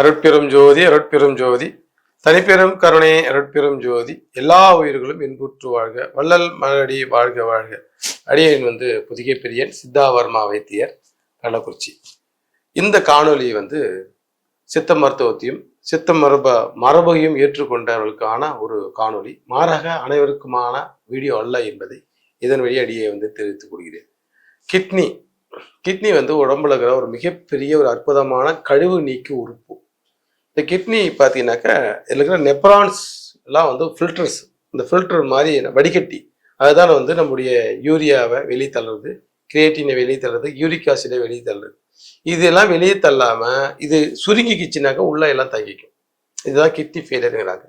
அருட்பெரும் ஜோதி அருட்பெரும் ஜோதி தனிப்பெரும் கருணை அருட்பெரும் ஜோதி எல்லா உயிர்களும் இன்புற்று வாழ்க வள்ளல் மலடி வாழ்க வாழ்க. அடியேன் புதிய பிரியன் சித்தாவர்மா வைத்தியர் கள்ளக்குறிச்சி. இந்த காணொலி சித்த மருத்துவத்தையும் சித்த மரபையும் ஏற்றுக்கொண்டவர்களுக்கான ஒரு காணொலி, மாறாக அனைவருக்குமான வீடியோ அல்ல என்பதை இதன் வழி அடியை தெரிவித்துக் கொள்கிறேன். கிட்னி உடம்புல இருக்கிற ஒரு மிகப்பெரிய ஒரு அற்புதமான கழிவு நீக்கி உறுப்பு. இந்த கிட்னி பார்த்தீங்கன்னாக்கா இதில் இருக்கிற நெப்ரான்ஸ் எல்லாம் ஃபில்டர்ஸ், இந்த ஃபில்டர் மாதிரி வடிகட்டி அதுதான் நம்முடைய யூரியாவை வெளியே தள்ளுறது, கிரியேட்டினை வெளியே தள்ளுறது, யூரிக் ஆசிடை வெளியே தள்ளுறது. இதெல்லாம் வெளியே தள்ளாமல் இது சுருங்கிக்கிச்சுனாக்கா உள்ள எல்லாம் தங்கிக்கும். இதுதான் கிட்னி ஃபெயிலியருங்கிறாங்க.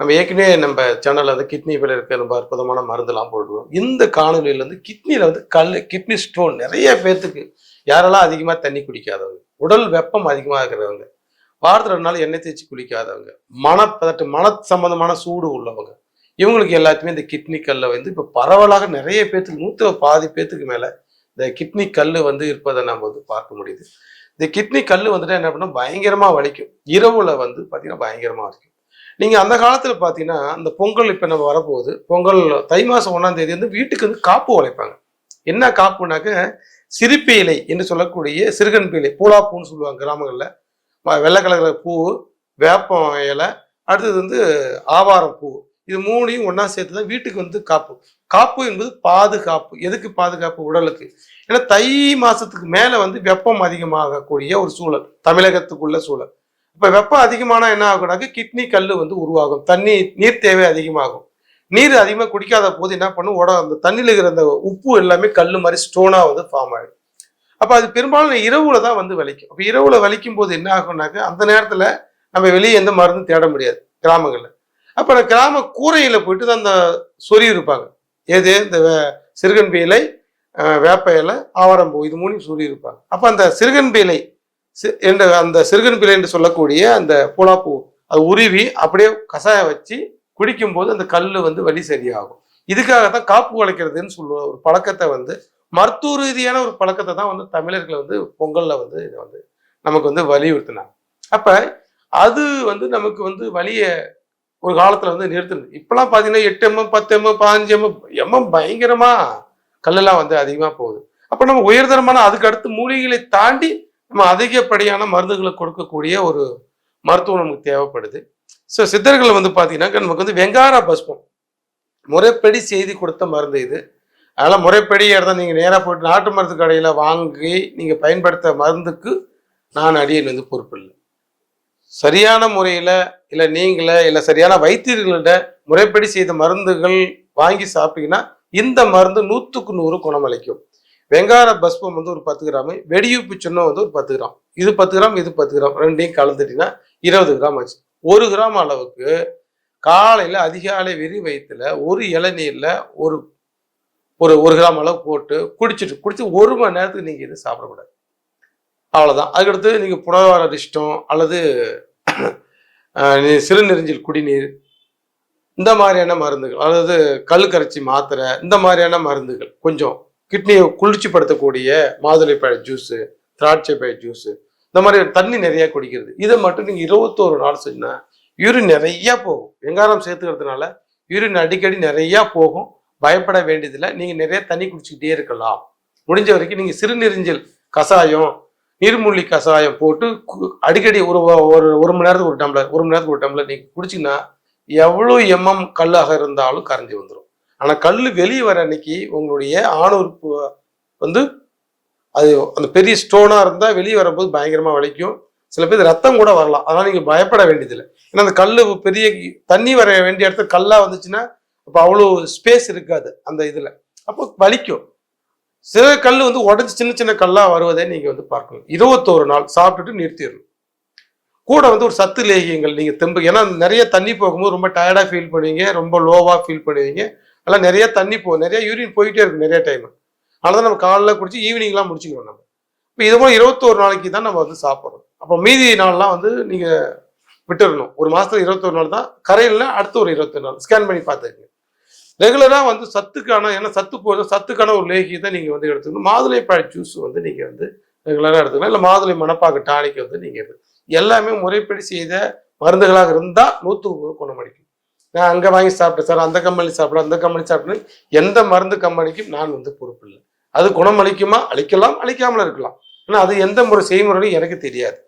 நம்ம ஏற்கனவே நம்ம சேனலில் கிட்னி ஃபெயிலியர் இருக்க ரொம்ப அற்புதமான மருந்துலாம் போடுவோம். இந்த காணொலியிலேருந்து கிட்னியில் கிட்னி ஸ்டோன் நிறைய பேர்த்துக்கு, யாரெல்லாம் அதிகமாக தண்ணி குடிக்காதவங்க, உடல் வெப்பம் அதிகமாக இருக்கிறவங்க, வாரத்தில் 2 நாள் எண்ணெய் தேய்ச்சி குளிக்காதவங்க, மன சம்பந்தமான சூடு உள்ளவங்க, இவங்களுக்கு எல்லாத்துமே இந்த கிட்னி கல்லை இப்போ பரவலாக நிறைய பேர்த்துக்கு 100 பேர்த்துக்கு மேலே இந்த கிட்னி கல் இருப்பதை நம்ம பார்க்க முடியுது. இந்த கிட்னி கல் என்ன பண்ணால் பயங்கரமாக வலிக்கும். இரவுல பார்த்தீங்கன்னா பயங்கரமாக வலிக்கும். நீங்கள் அந்த காலத்தில் பார்த்தீங்கன்னா இந்த பொங்கல் இப்போ நம்ம வரப்போகுது, பொங்கல் தை மாதம் 1ஆம் தேதி வீட்டுக்கு காப்பு உழைப்பாங்க. என்ன காப்புனாக்க சிரிப்பி இலை என்று சொல்லக்கூடிய சிறுகன் இலை, பூலாப்பூன்னு சொல்லுவாங்க கிராமங்களில். வெள்ளை கலர் பூ, வேப்பம் இலை, அடுத்தது ஆவாரம் பூ, இது 3ஐயும் ஒன்றா சேர்த்து தான் வீட்டுக்கு காப்பு. காப்பு என்பது பாதுகாப்பு. எதுக்கு பாதுகாப்பு? உடலுக்கு. ஏன்னா தை மாசத்துக்கு மேலே வெப்பம் அதிகமாகக்கூடிய ஒரு சூழல், தமிழகத்துக்குள்ள சூழல். இப்போ வெப்பம் அதிகமானா என்ன ஆகுனாக்க கிட்னி கல் உருவாகும், நீர் தேவை அதிகமாகும். நீர் அதிகமாக குடிக்காத போது என்ன பண்ணும், அந்த தண்ணியில் இருக்கிற அந்த உப்பு எல்லாமே கல் மாதிரி ஸ்டோனாக ஃபார்ம் ஆகிடும். அப்போ அது பெரும்பாலும் இரவுல தான் வலிக்கும். அப்போ இரவுல வலிக்கும் போது என்ன ஆகும்னாக்க அந்த நேரத்தில் நம்ம வெளியே எந்த மருந்தும் தேட முடியாது கிராமங்களில். அப்போ அந்த கிராம கூரையில் போயிட்டு தான் அந்த சொறி இருப்பாங்க. இந்த சிறுகன் இலை, வேப்ப இலை, ஆவாரம்பூ, இது 3 சொறி இருப்பாங்க. அப்போ அந்த சிறுகன் இலை அந்த சிறுகன் பிள்ளை என்று சொல்லக்கூடிய அந்த பூலாப்பூ அது உருவி அப்படியே கஷாயம் வச்சு குடிக்கும் போது அந்த கல் வலி சரியாகும். இதுக்காகத்தான் காப்பு உழைக்கிறதுன்னு சொல்லுவ ஒரு பழக்கத்தை மருத்துவ ரீதியான ஒரு பழக்கத்தை தான் தமிழர்கள் பொங்கல்ல இதை நமக்கு வலியுறுத்தினாங்க. அப்ப அது நமக்கு வலிய ஒரு காலத்துல நிறுத்துது. இப்பெல்லாம் பாத்தீங்கன்னா 8 mm 10 mm 15 mm பயங்கரமா கல்லெல்லாம் அதிகமா போகுது. அப்ப நம்ம உயர்தரமான அதுக்கு அடுத்து மூலிகைகளை தாண்டி நம்ம அதிகப்படியான மருந்துகளை கொடுக்கக்கூடிய ஒரு மருத்துவம் நமக்கு தேவைப்படுது. ஸோ சித்தர்கள் பார்த்தீங்கன்னா நமக்கு வெங்கார பஸ்பம் முறைப்படி செய்தி கொடுத்த மருந்து இது. அதனால் முறைப்படி இடத்த நீங்கள் நேராக போயிட்டு நாட்டு மருந்து கடையில் வாங்கி நீங்கள் பயன்படுத்த மருந்துக்கு நான் அடியேன் பொறுப்பு இல்லை. சரியான முறையில் இல்லை சரியான வைத்தியர்கள்ட முறைப்படி செய்த மருந்துகள் வாங்கி சாப்பிட்டீங்கன்னா இந்த மருந்து 100க்கு 100 குணமளிக்கும். வெங்கார பஸ்பம் ஒரு 10 கிராம், வெடியுப்பு சுண்ணம் ஒரு 10 கிராம், இது 10 கிராம், இது 10 கிராம், ரெண்டையும் கலந்துட்டீங்கன்னா 20 கிராம் ஆச்சு. 1 கிராம் அளவுக்கு காலையில் அதிகாலை வெறி வயிற்றுல ஒரு இளநீரில் ஒரு 1 கிராம் அளவு போட்டு குடிச்சு 1 மணி நேரத்துக்கு நீங்கள் இது சாப்பிடக்கூடாது. அவ்வளோதான். அதுக்கடுத்து நீங்கள் புனர்வார அரிஷ்டம் அல்லது சிறுநெறிஞ்சில் குடிநீர், இந்த மாதிரியான மருந்துகள், அதாவது கல் கரைச்சி மாத்திரை, இந்த மாதிரியான மருந்துகள், கொஞ்சம் கிட்னியை குளிர்ச்சிப்படுத்தக்கூடிய மாதுளைப்பழ ஜூஸு, திராட்சை பழ ஜூஸு, இந்த மாதிரி தண்ணி நிறையா குடிக்கிறது, இதை மட்டும் நீங்கள் 21 நாள் செஞ்சா யூரின் நிறையா போகும். வெங்காரம் சேர்த்துக்கிறதுனால யூரின் அடிக்கடி நிறையா போகும். பயப்பட வேண்டியதில்லை. நீங்கள் நிறைய தண்ணி குடிச்சிக்கிட்டே இருக்கலாம். முடிஞ்ச வரைக்கும் நீங்கள் சிறுநெறிஞ்சல் கஷாயம், நீர்மூழ்கி கஷாயம் போட்டு அடிக்கடி ஒரு மணி நேரத்துக்கு 1 மணி நேரத்துக்கு 1 டம்ளர் நீங்கள் குடிச்சிங்கன்னா எவ்வளோ எம்எம் கல்லாக இருந்தாலும் கரைஞ்சி வந்துடும். ஆனால் கல் வெளியே வர அன்னைக்கு உங்களுடைய ஆணுறுப்பு அது அந்த பெரிய ஸ்டோனாக இருந்தால் வெளியே வரும்போது பயங்கரமாக வலிக்கும். சில பேர் ரத்தம் கூட வரலாம். அதனால் நீங்கள் பயப்பட வேண்டியதில்லை. ஏன்னா அந்த கல் பெரிய தண்ணி வர வேண்டிய இடத்துல கல்லாக வந்துச்சுன்னா அப்போ அவ்வளோ ஸ்பேஸ் இருக்காது அந்த இதில், அப்போ வலிக்கும். சில கல் உடஞ்சி சின்ன சின்ன கல்லாக வருவதை நீங்கள் பார்க்கணும். 21 நாள் சாப்பிட்டுட்டு நிறுத்திடணும். கூட ஒரு சத்து லேகியங்கள் நீங்கள் தெம்பு, ஏன்னா நிறைய தண்ணி போகும்போது ரொம்ப டயர்டாக ஃபீல் பண்ணுவீங்க, ரொம்ப லோவாக ஃபீல் பண்ணுவீங்க. அதெல்லாம் நிறைய தண்ணி நிறைய யூரின் போயிட்டே இருக்கும் நிறைய டைம். அதனால நம்ம காலைல குடிச்சு ஈவினிங்லாம் முடிச்சுக்கணும். நம்ம இப்போ இது போல் 21 நாளைக்கு தான் நம்ம சாப்பிட்றோம். அப்போ மீதி நாள்லாம் நீங்கள் விட்டுடணும். ஒரு மாதத்துல 21 நாள் தான், கரையில்னா அடுத்த ஒரு 21 நாள் ஸ்கேன் பண்ணி பார்த்துக்கங்க. ரெகுலராக சத்துக்கான, ஏன்னா சத்துக்கான ஒரு லேகியத்தை நீங்கள் எடுத்துக்கணும். மாதுளை பழ ஜூஸ் நீங்கள் ரெகுலராக எடுத்துக்கலாம். இல்லை மாதுளை மணப்பாக்கு டானிக் நீங்கள் எல்லாமே முறைப்படி செய்த மருந்துகளாக இருந்தால் 100% குணமளிக்கும். நான் அங்கே வாங்கி சாப்பிட்டேன் சார், அந்த கம்பெனி சாப்பிட்றேன், அந்த கம்பெனி சாப்பிட்றேன், எந்த மருந்து கம்பெனிக்கும் நான் வந்து பொறுப்பு இல்லை. அது குணமளிக்குமா? அளிக்கலாம், அளிக்காமல் இருக்கலாம். ஆனால் அது எந்த முறை செய்முறையும் எனக்கு தெரியாது.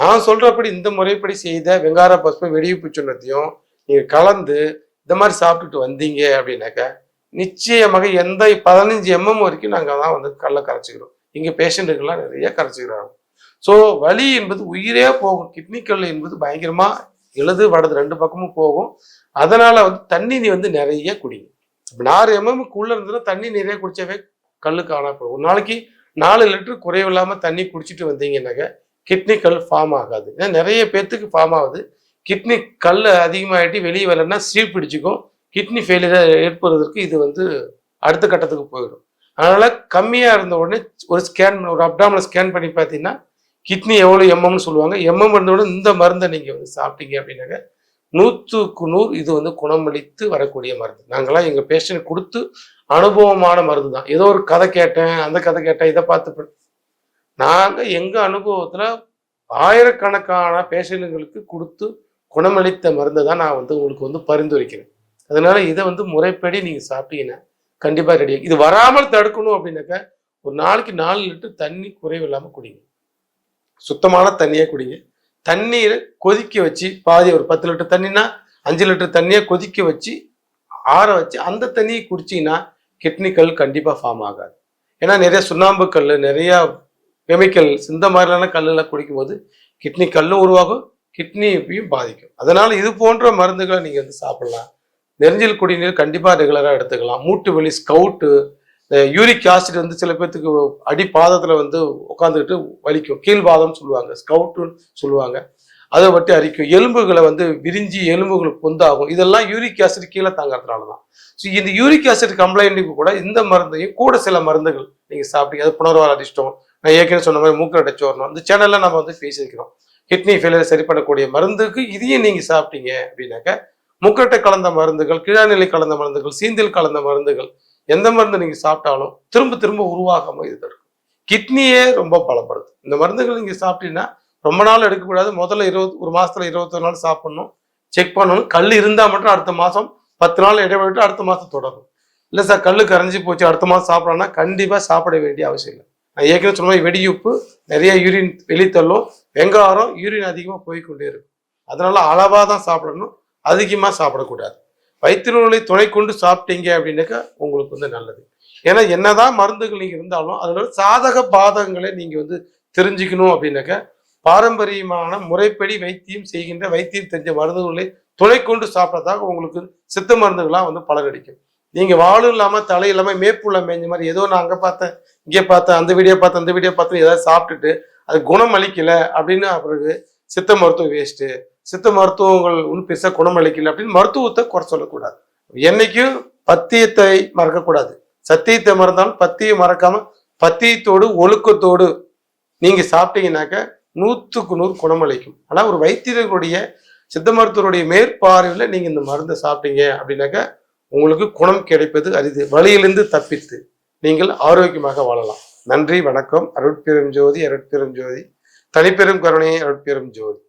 நான் சொல்றபடி இந்த முறைப்படி செய்த வெங்கார பசுப்பு வெடிப்பு சொன்னதையும் நீங்கள் கலந்து இந்த மாதிரி சாப்பிட்டுட்டு வந்தீங்க அப்படின்னாக்கா நிச்சயமாக எந்த 15 mm வரைக்கும் நாங்கள் தான் வந்து கல்லை கரைச்சிக்கிறோம். இங்கே பேஷண்ட்டுக்கெல்லாம் நிறைய கரைச்சிக்கிறாங்க. ஸோ வலி என்பது உயிரே போகும். கிட்னி கல் என்பது பயங்கரமா எழுது வடது 2 பக்கமும் போகும். அதனால வந்து தண்ணி நீ வந்து நிறைய குடிங்க. 6 mmக்குள்ள இருந்ததுன்னா தண்ணி நிறைய குடிச்சாவே கல்லு காணப்படும். ஒரு நாளைக்கு 4 லிட்டர் குறைவில்லாம தண்ணி குடிச்சிட்டு வந்தீங்கன்னாக்க கிட்னி கல் ஃபார்ம் ஆகாது. ஏன்னா நிறைய பேர்த்துக்கு ஃபார்ம் ஆகுது. கிட்னி கல் அதிகமாகிட்டு வெளியே வரலன்னா சீல் பிடிச்சிக்கும். கிட்னி ஃபெயிலியர் ஏற்படுவதற்கு இது வந்து அடுத்த கட்டத்துக்கு போயிடும். அதனால கம்மியா இருந்த உடனே ஒரு ஸ்கேன், ஒரு அப்டாமினல் ஸ்கேன் பண்ணி பார்த்தீங்கன்னா கிட்னி எவ்வளோ எம்எம்னு சொல்லுவாங்க. எம்எம் இருந்தோட இந்த மருந்தை நீங்க வந்து சாப்பிட்டீங்க அப்படின்னாக்க 100க்கு 100 இது வந்து குணமளித்து வரக்கூடிய மருந்து. நாங்களாம் எங்க பேஷண்ட் கொடுத்து அனுபவமான மருந்து தான். ஏதோ ஒரு கதை கேட்டேன், அந்த கதை கேட்டேன், இதை பார்த்து நாங்க எங்க அனுபவத்துல ஆயிரக்கணக்கான பேஷண்ட்களுக்கு கொடுத்து குணமளித்த மருந்தை தான் நான் வந்து உங்களுக்கு வந்து பரிந்துரைக்கிறேன். அதனால இதை வந்து முறைப்படி நீங்க சாப்பிட்டீங்கன்னா கண்டிப்பா ரெடி. இது வராமல் தடுக்கணும் அப்படின்னாக்க ஒரு நாளைக்கு 4 லிட்டர் தண்ணி குறைவில்லாம குடிங்க. சுத்தமான தண்ணியே குடிங்க. தண்ணீரை கொதிக்க வச்சு பாதி, ஒரு 10 லிட்டர் தண்ணினா 5 லிட்டர் தண்ணியை கொதிக்க வச்சு ஆற வச்சு அந்த தண்ணியை குடிச்சிங்கன்னா கிட்னி கல் கண்டிப்பாக ஃபார்ம் ஆகாது. ஏன்னா நிறைய சுண்ணாம்பு கல், நிறைய கெமிக்கல்ஸ், இந்த மாதிரியான கல்லெல்லாம் குடிக்கும்போது கிட்னி கல்லும் உருவாகும், கிட்னியையும் பாதிக்கும். அதனால இது போன்ற மருந்துகளை நீங்க வந்து சாப்பிடலாம். நெரிஞ்சல் குடிநீர் கண்டிப்பாக ரெகுலராக எடுத்துக்கலாம். மூட்டு வலி, ஸ்கவுட்டு, யூரிக் ஆசிட் வந்து சில பேர்த்துக்கு அடி பாதத்தில் வந்து உட்காந்துக்கிட்டு வலிக்கும், கீழ்வாதம்னு சொல்லுவாங்க, ஸ்கவுட்டுன்னு சொல்லுவாங்க. அதை பற்றி அரிக்கும். எலும்புகளை வந்து விரிஞ்சி எலும்புகள் பொந்தாகும். இதெல்லாம் யூரிக் ஆசிட் கீழே தாங்கிறதுனால தான். ஸோ இந்த யூரிக் ஆசிட் கம்ப்ளைண்ட்டுக்கு கூட இந்த மருந்தையும் கூட சில மருந்துகள் நீங்கள் சாப்பிட்டீங்க. அது புனர்வால் அதிர்ஷ்டம், நான் ஏற்கனவே சொன்ன மாதிரி மூக்கு அடைச்சி வரணும், இந்த சேனலில் நம்ம வந்து பேசியிருக்கிறோம். கிட்னி ஃபெயிலியர் சரி பண்ணக்கூடிய மருந்துக்கு இதையும் நீங்கள் சாப்பிட்டீங்க அப்படின்னாக்க முக்கட்டை கலந்த மருந்துகள், கீழாநிலை கலந்த மருந்துகள், சீந்தில் கலந்த மருந்துகள், எந்த மருந்து நீங்கள் சாப்பிட்டாலும் திரும்ப திரும்ப உருவாகாமல் இது இருக்கும். கிட்னியே ரொம்ப பலப்படுது. இந்த மருந்துகள் நீங்கள் சாப்பிட்டீங்கன்னா ரொம்ப நாள் எடுக்கக்கூடாது. முதல்ல ஒரு மாசத்துல 21 நாள் சாப்பிடணும், செக் பண்ணணும். கல் இருந்தால் மட்டும் அடுத்த மாதம் 10 நாள் இடைவெளிட்டு அடுத்த மாதம் தொடரும். இல்லை சார் கல் கரைஞ்சி போச்சு அடுத்த மாதம் சாப்பிடணும்னா கண்டிப்பாக சாப்பிட வேண்டிய அவசியம் இல்லை. நான் ஏற்கனவே சொன்ன மாதிரி வெடியுப்பு நிறைய யூரின் வெளித்தள்ளும், வெங்காரம் யூரின் அதிகமாக போய்கொண்டே இருக்கும். அதனால அளவாக தான் சாப்பிடணும், அதிகமாக சாப்பிடக்கூடாது. வயிற்றுநோயை துணை கொண்டு சாப்பிட்டீங்க அப்படின்னாக்கா உங்களுக்கு வந்து நல்லது. ஏன்னா என்னதான் மருந்துகள் நீங்கள் இருந்தாலும் அதோட சாதக பாதகங்களை நீங்கள் வந்து தெரிஞ்சுக்கணும் அப்படின்னாக்கா பாரம்பரியமான முறைப்படி வைத்தியம் செய்கின்ற வைத்தியம் தெரிஞ்ச மருந்துகளை துணை கொண்டு சாப்பிட்றதாக உங்களுக்கு சித்த மருந்துகள்லாம் வந்து பலனடிக்கும். நீங்கள் வாழும் இல்லாமல் தலை இல்லாமல் மேப்புள்ள மேஞ்ச மாதிரி ஏதோ நான் அங்கே பார்த்தேன், இங்கே பார்த்தேன், அந்த வீடியோ பார்த்தேன், அந்த வீடியோ பார்த்தேன், ஏதாவது சாப்பிட்டுட்டு அது குணம் அளிக்கலை அப்படின்னு பிறகு சித்த மருத்துவம் வேஸ்ட்டு, சித்த மருத்துவங்கள் ஒன்றும் பெருசாக குணமளிக்கல அப்படின்னு மருத்துவத்தை குறை சொல்லக்கூடாது. என்னைக்கும் பத்தியத்தை மறக்கக்கூடாது. சத்தியத்தை மறந்தாலும் பத்தியை மறக்காம பத்தியத்தோடு ஒழுக்கத்தோடு நீங்க சாப்பிட்டீங்கன்னாக்க 100க்கு 100 குணமளிக்கும். ஆனால் ஒரு வைத்தியர்களுடைய சித்த மருத்துவருடைய மேற்பார்வையில் நீங்க இந்த மருந்தை சாப்பிட்டீங்க அப்படின்னாக்க உங்களுக்கு குணம் கிடைப்பது அரிது. வலியிலிருந்து தப்பித்து நீங்கள் ஆரோக்கியமாக வாழலாம். நன்றி, வணக்கம். அருட்பெரும் ஜோதி, அருட்பெரும் ஜோதி, தனிப்பெரும் கருணையை அருட்பெரும் ஜோதி.